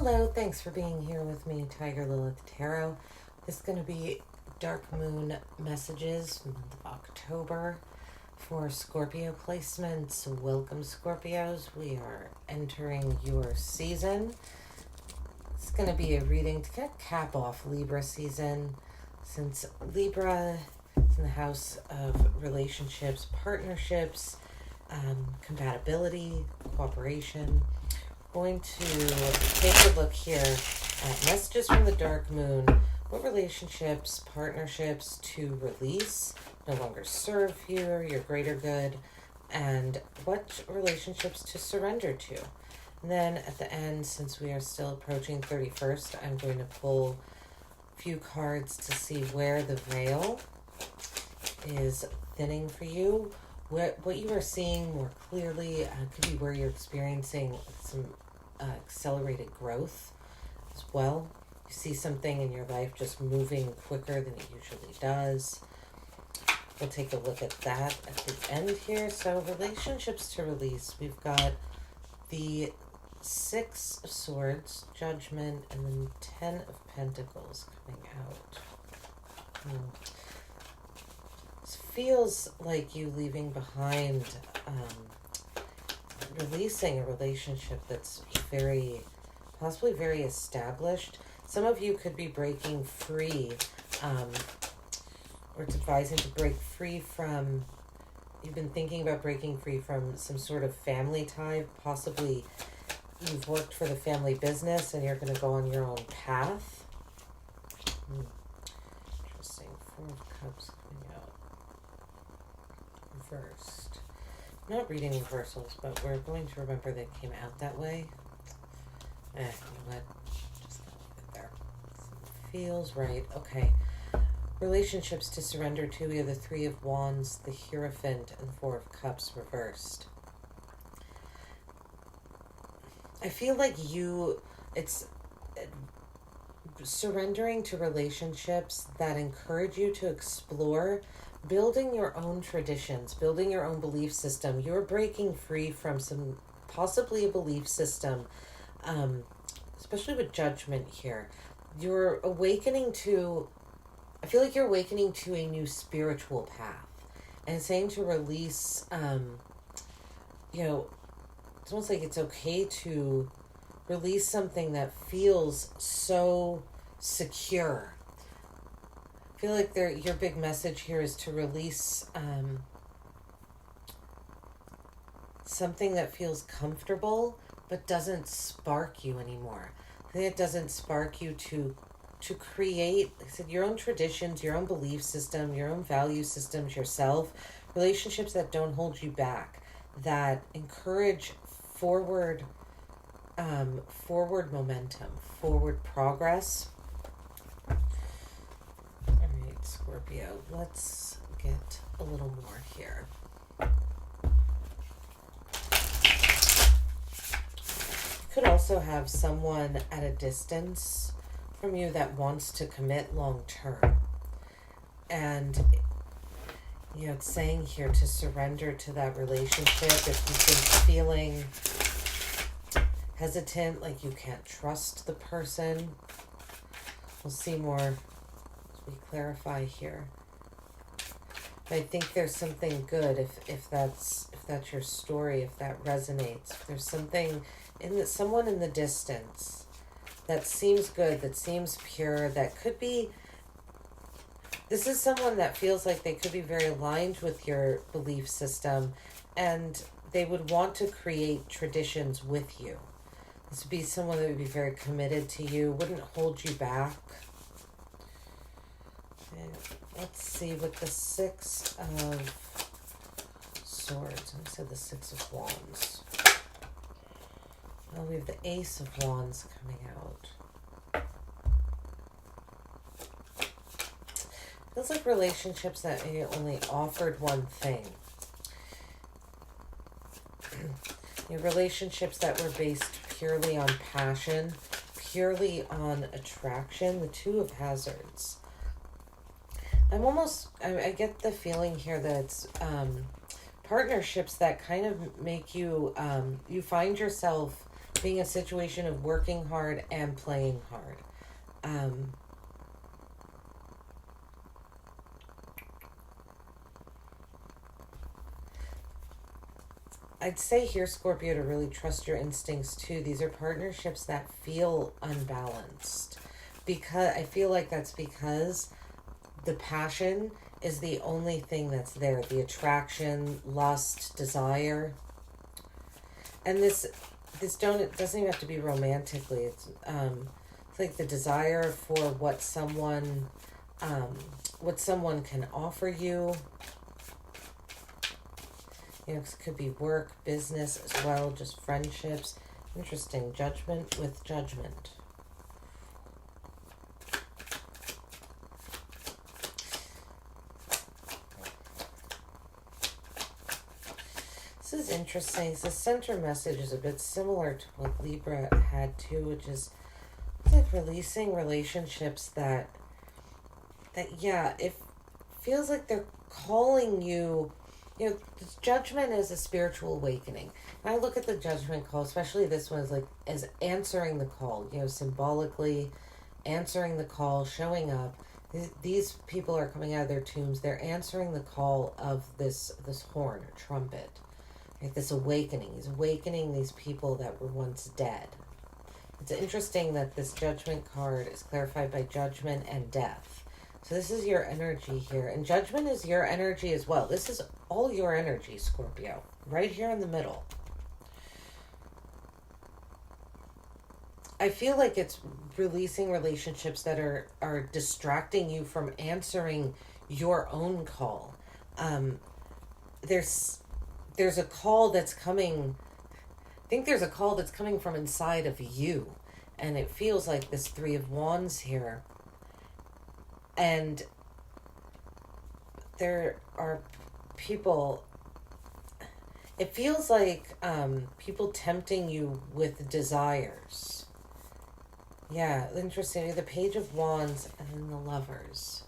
Hello, thanks for being here with me, Tiger Lilith Tarot. This is going to be Dark Moon messages for the month of October for Scorpio placements. Welcome, Scorpios. We are entering your season. It's going to be a reading to kind of cap off Libra season, since Libra is in the house of relationships, partnerships, compatibility, cooperation. Going to take a look here at messages from the Dark Moon. What relationships, partnerships to release, no longer serve you or your greater good, and what relationships to surrender to. And then at the end, since we are still approaching 31st, I'm going to pull a few cards to see where the veil is thinning for you. What you are seeing more clearly could be where you're experiencing some accelerated growth as well. You see something in your life just moving quicker than it usually does. We'll take a look at that at the end here. So relationships to release. We've got the Six of Swords, Judgment, and then 10 of Pentacles coming out. Feels like you leaving behind, releasing a relationship that's possibly very established. Some of you could be breaking free, or it's advising to break free from, you've been thinking about breaking free from some sort of family tie. Possibly you've worked for the family business and you're going to go on your own path. Interesting. Four of Cups coming out. Reversed. I'm not reading reversals, but we're going to remember they came out that way. You know what? Just gonna leave it there. Feels right. Okay. Relationships to surrender to. We have the Three of Wands, the Hierophant, and the Four of Cups reversed. I feel like it's surrendering to relationships that encourage you to explore building your own traditions, building your own belief system. You're breaking free from some, possibly a belief system, especially with Judgment here. You're awakening to, I feel like you're awakening to a new spiritual path. And it's saying to release, it's almost like it's okay to release something that feels so secure. I feel like your big message here is to release something that feels comfortable but doesn't spark you anymore. I think it doesn't spark you to create, like I said, your own traditions, your own belief system, your own value systems yourself, relationships that don't hold you back, that encourage forward momentum, forward progress. Scorpio, let's get a little more here. You could also have someone at a distance from you that wants to commit long term. And, it's saying here to surrender to that relationship. If you've been feeling hesitant, like you can't trust the person, we'll see more. We clarify here. I think there's something good if that's your story, if that resonates. If there's something someone in the distance that seems good, that seems pure, that could be. This is someone that feels like they could be very aligned with your belief system, and they would want to create traditions with you. This would be someone that would be very committed to you, wouldn't hold you back. Let's see, with the Six of Swords, I said the Six of Wands. Well, we have the Ace of Wands coming out. Feels like relationships that maybe only offered one thing. Relationships that were based purely on passion, purely on attraction. The Two of Hazards. I get the feeling here that it's partnerships that kind of make you, you find yourself being a situation of working hard and playing hard. I'd say here, Scorpio, to really trust your instincts too. These are partnerships that feel unbalanced, because I feel like that's because the passion is the only thing that's there. The attraction, lust, desire. And it doesn't even have to be romantically. It's like the desire for what someone can offer you. You know, it could be work, business as well, just friendships. Interesting. Judgment with judgment. This is interesting. The center message is a bit similar to what Libra had too, which is like releasing relationships that yeah, it feels like they're calling you. You know, judgment is a spiritual awakening. And I look at the judgment call, especially this one, as answering the call, you know, symbolically answering the call, showing up. These people are coming out of their tombs. They're answering the call of this horn or trumpet. Right? This awakening. He's awakening these people that were once dead. It's interesting that this judgment card is clarified by judgment and death. So this is your energy here. And judgment is your energy as well. This is all your energy, Scorpio. Right here in the middle. I feel like it's releasing relationships that are distracting you from answering your own call. There's a call that's coming. I think there's a call that's coming from inside of you. And it feels like this Three of Wands here. And there are people, it feels like people tempting you with desires. Yeah, interesting. The Page of Wands and then the Lovers.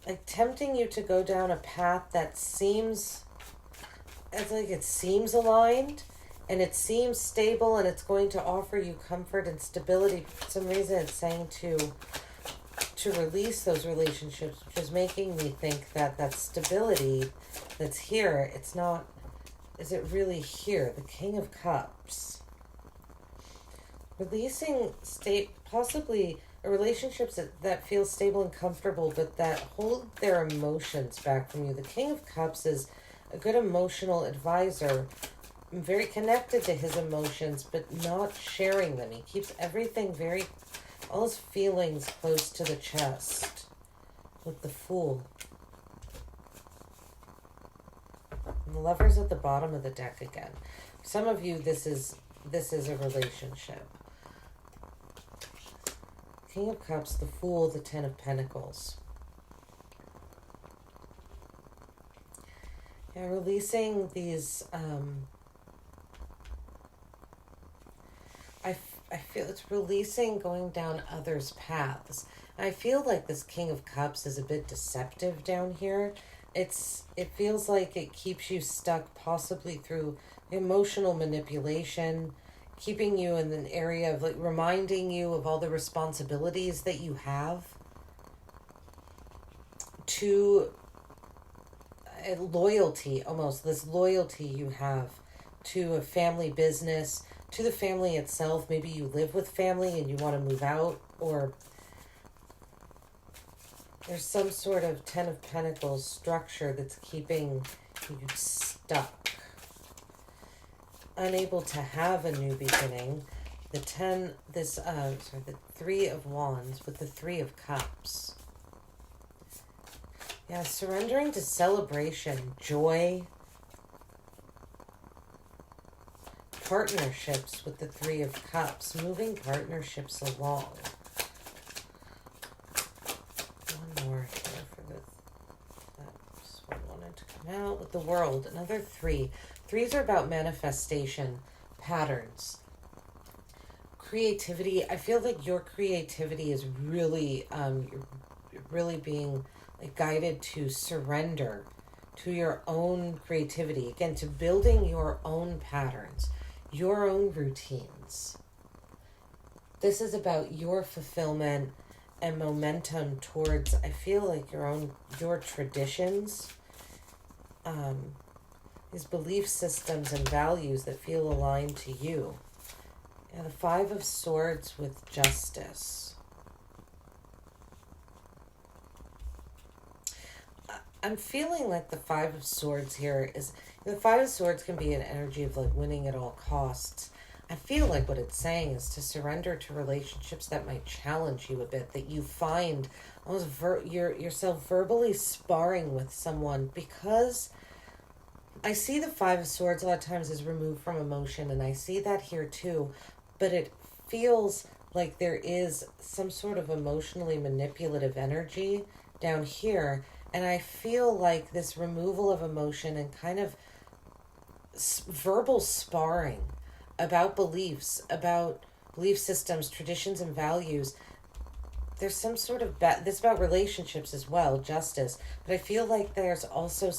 Like tempting you to go down a path that seems, it's like it seems aligned. And it seems stable and it's going to offer you comfort and stability. For some reason it's saying to release those relationships, which is making me think that stability that's here, it's not, is it really here? The King of Cups. Releasing possibly relationships that feel stable and comfortable, but that hold their emotions back from you. The King of Cups is a good emotional advisor, very connected to his emotions, but not sharing them. He keeps everything all his feelings close to the chest. With the Fool. And the Lover's at the bottom of the deck again. For some of you, this is a relationship. King of Cups, the Fool, the Ten of Pentacles. Yeah, releasing these I feel it's releasing going down others' paths. I feel like this King of Cups is a bit deceptive down here. It feels like it keeps you stuck possibly through emotional manipulation, keeping you in an area of like reminding you of all the responsibilities that you have, to loyalty, almost this loyalty you have to a family business, to the family itself. Maybe you live with family and you want to move out, or there's some sort of Ten of Pentacles structure that's keeping you stuck, unable to have a new beginning. The the Three of Wands with the Three of Cups. Yeah, surrendering to celebration, joy, partnerships with the Three of Cups, moving partnerships along. One more here for that's what I wanted to come out with the World. Another three. Threes are about manifestation, patterns, creativity. I feel like your creativity is really, you're really being like guided to surrender to your own creativity, again, to building your own patterns, your own routines. This is about your fulfillment and momentum towards, I feel like, your traditions, these belief systems and values that feel aligned to you. And the Five of Swords with Justice. I'm feeling like the Five of Swords here is, the Five of Swords can be an energy of like winning at all costs. I feel like what it's saying is to surrender to relationships that might challenge you a bit, that you find almost yourself verbally sparring with someone, because I see the Five of Swords a lot of times as removed from emotion, and I see that here too, but it feels like there is some sort of emotionally manipulative energy down here, and I feel like this removal of emotion and kind of verbal sparring about beliefs, about belief systems, traditions, and values. There's some sort of this about relationships as well, justice, but I feel like there's also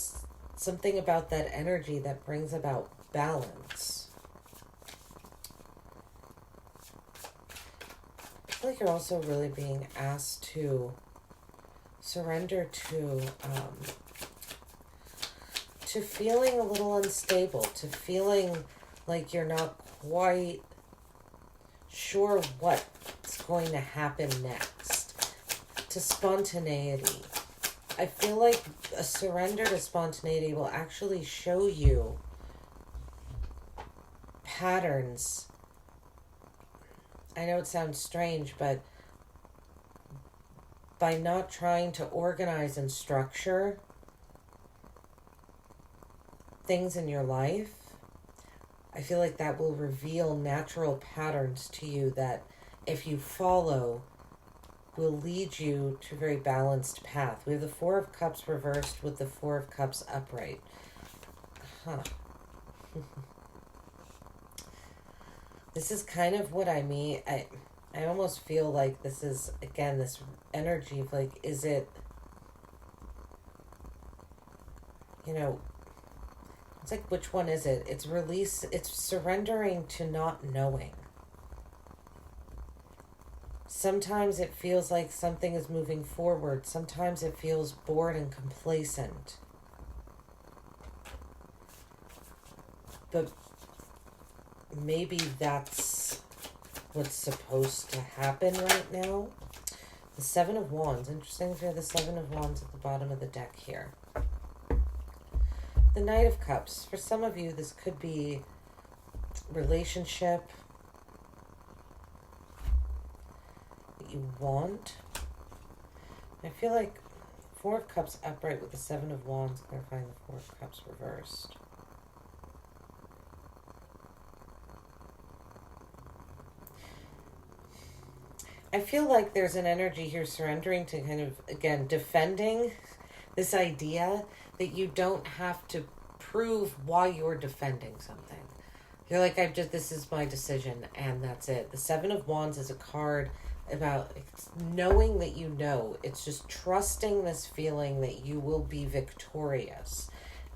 something about that energy that brings about balance. I feel like you're also really being asked to surrender to feeling a little unstable, to feeling like you're not quite sure what's going to happen next, to spontaneity. I feel like a surrender to spontaneity will actually show you patterns. I know it sounds strange, but by not trying to organize and structure things in your life, I feel like that will reveal natural patterns to you that, if you follow, will lead you to a very balanced path. We have the Four of Cups reversed with the Four of Cups upright. This is kind of what I mean. I almost feel like this is, again, this energy of like, is it, it's like, which one is it? It's release, it's surrendering to not knowing. Sometimes it feels like something is moving forward. Sometimes it feels bored and complacent. But maybe that's what's supposed to happen right now. The Seven of Wands. Interesting to hear the Seven of Wands at the bottom of the deck here. The Knight of Cups. For some of you, this could be relationship that you want. I feel like Four of Cups upright with the Seven of Wands, clarifying the Four of Cups reversed. I feel like there's an energy here surrendering to kind of, again, defending this idea that you don't have to prove why you're defending something. You're like, this is my decision, and that's it. The Seven of Wands is a card about knowing that you know. It's just trusting this feeling that you will be victorious.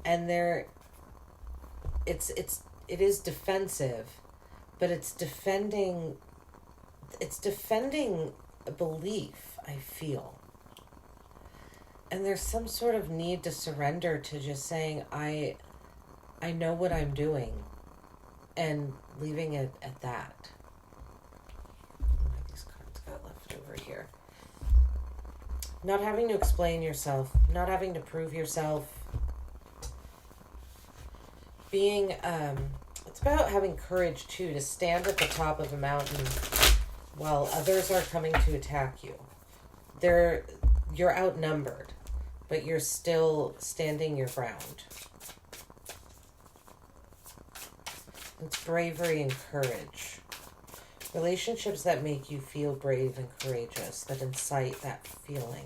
And it is defensive, but it's defending a belief, I feel. And there's some sort of need to surrender to just saying, I know what I'm doing, and leaving it at that. These cards got left over here. Not having to explain yourself, not having to prove yourself. Being, it's about having courage too, to stand at the top of a mountain while others are coming to attack you. You're outnumbered, but you're still standing your ground. It's bravery and courage. Relationships that make you feel brave and courageous, that incite that feeling.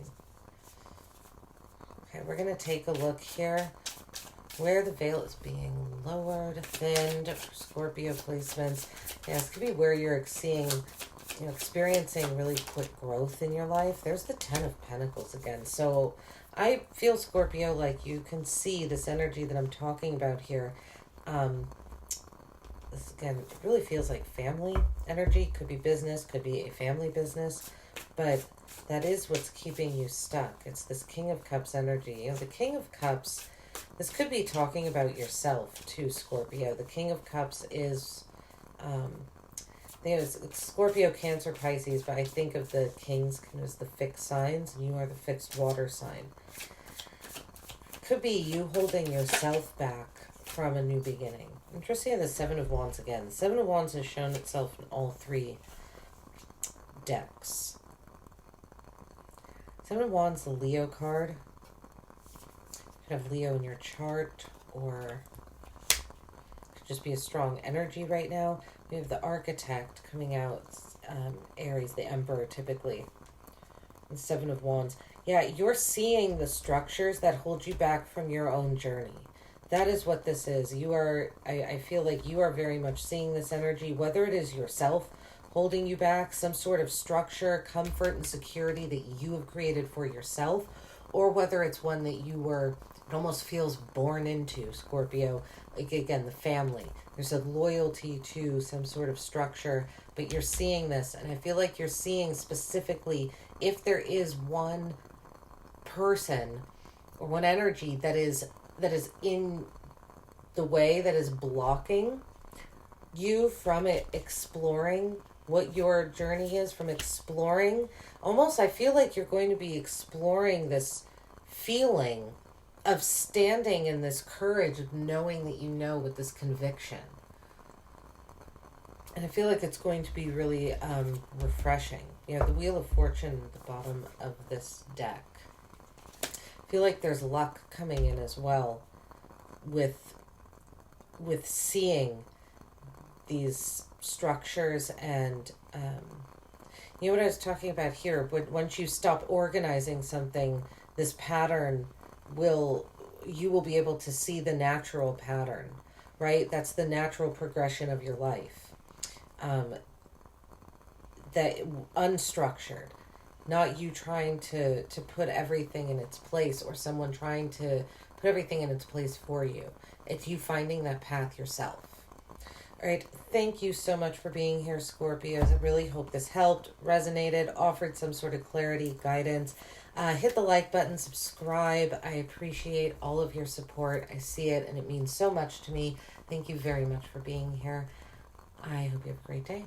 Okay, we're going to take a look here where the veil is being lowered, thinned, Scorpio placements. Yeah, this could be where you're experiencing really quick growth in your life. There's the Ten of Pentacles again. So I feel, Scorpio, like you can see this energy that I'm talking about here. This, again, it really feels like family energy. Could be business, could be a family business. But that is what's keeping you stuck. It's this King of Cups energy. You know, the King of Cups, this could be talking about yourself too, Scorpio. The King of Cups is, I think it's Scorpio, Cancer, Pisces, but I think of the kings as the fixed signs, and you are the fixed water sign. Could be you holding yourself back from a new beginning. Interesting, the Seven of Wands again. The Seven of Wands has shown itself in all three decks. Seven of Wands, the Leo card. You have Leo in your chart, or it could just be a strong energy right now. We have the Architect coming out, Aries, the Emperor typically. And Seven of Wands. Yeah, you're seeing the structures that hold you back from your own journey. That is what this is. You are, I feel like you are very much seeing this energy, whether it is yourself holding you back, some sort of structure, comfort, and security that you have created for yourself, or whether it's one that you were, it almost feels born into, Scorpio. Like, again, the family. There's a loyalty to some sort of structure, but you're seeing this, and I feel like you're seeing specifically if there is one person or one energy that is in the way, that is blocking you from it exploring what your journey is, from exploring. Almost, I feel like you're going to be exploring this feeling of standing in this courage of knowing that you know, with this conviction. And I feel like it's going to be really refreshing. You know, the Wheel of Fortune at the bottom of this deck. I feel like there's luck coming in as well with seeing these structures, and you know what I was talking about here, but once you stop organizing something, this pattern you will be able to see the natural pattern, right? That's the natural progression of your life. That unstructured, not you trying to put everything in its place, or someone trying to put everything in its place for you. It's you finding that path yourself. All right, thank you so much for being here, Scorpios. I really hope this helped, resonated, offered some sort of clarity, guidance. Hit the like button, subscribe. I appreciate all of your support. I see it, and it means so much to me. Thank you very much for being here. I hope you have a great day.